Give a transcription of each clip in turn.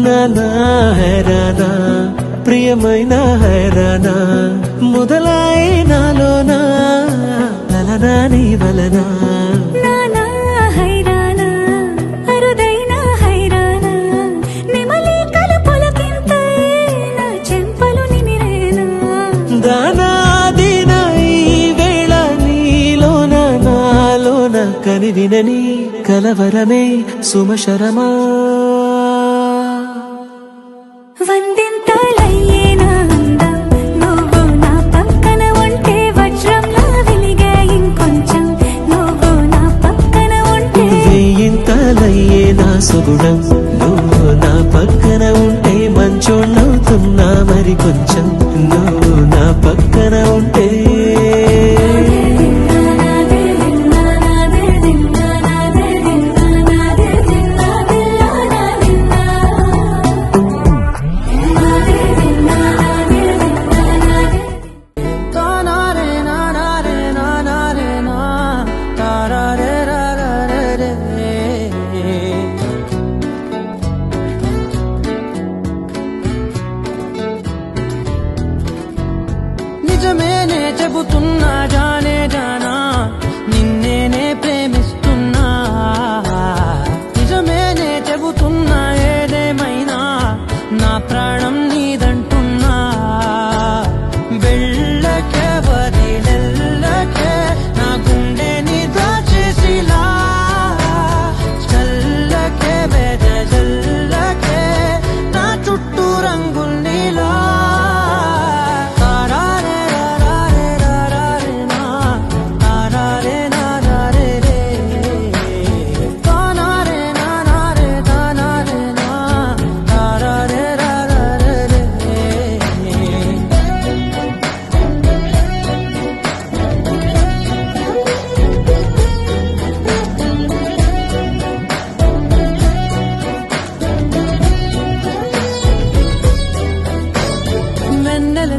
నానా హైరానా ప్రియమైన హైరానా మొదలాయి నాలోనా లలనా నీ వలనా నానా హైరానా అరుదైన హైరానా నెమలి కలుపులకింతై నా చెంపలు నిమిరేనా దానాదిన ఈ వేళ నీలోన నాలోన కనివినని కలవరమే సుమశరమా వందింతలయ్యేనా అందం నువ్వు నా పక్కన ఉంటే వజ్రంలా వెలిగే ఇంకొంచెం నువ్వు నా పక్కన ఉంటే వేయింతలయ్యే నా సుగుణం నువ్వు నా పక్కన ఉంటే మంచోళ్ళవుతున్నా మరి కొంచెం నువ్వు నా పక్కన ఉంటే నిజమేనే చెబుతున్నా జానే జానా నిన్నేనే ప్రేమిస్తున్నా నిజమేనే చెబుతున్నా ఏదేమైనా నా ప్రాణం నీదంటున్నా వెళ్ళకే వదిలెల్లకే నా గుండె నీ దాచేసిలా చల్లకే బెదజల్లకే నా చుట్టూ రంగుల్నిలా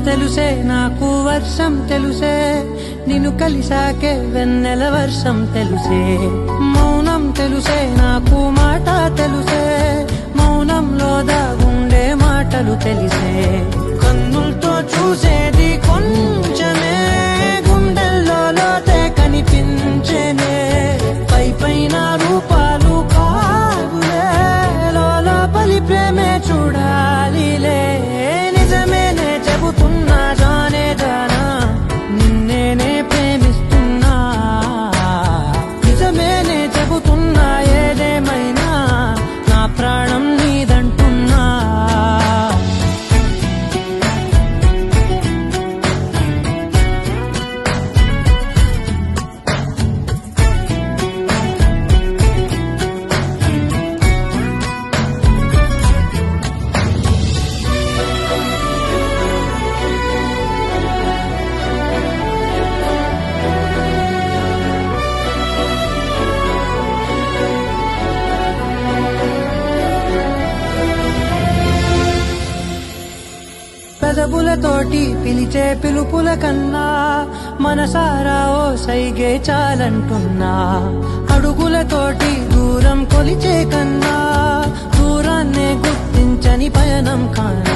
తెలుసే నాకు వర్షం తెలుసే నిన్ను కలిసాకే వెన్నెల వర్షం తెలుసే మౌనం తెలుసే నాకు మాట తెలుసే మౌనంలో దాగుండే మాటలు తెలిసే కన్నులతో చూసేది కొంచెమే గుండెల్లో లోతే కనిపించేనే పై పైన రూపాలు కాగులే లోపలి ప్రేమే చూడాలిలే నిజమేనే చెబుతున్నా జానే జానా నిన్నేనే ప్రేమిస్తున్నా నిజమేనే చెబుతున్నా ఏదేమైనా నా ప్రాణం నీదంటున్నా పెదవులతోటి పిలిచే పిలుపుల కన్నా మనసారా ఓ సైగే చాలంటున్నా అడుగులతోటి దూరం కొలిచే కన్నా దూరాన్నే గుర్తించని పయనం కానా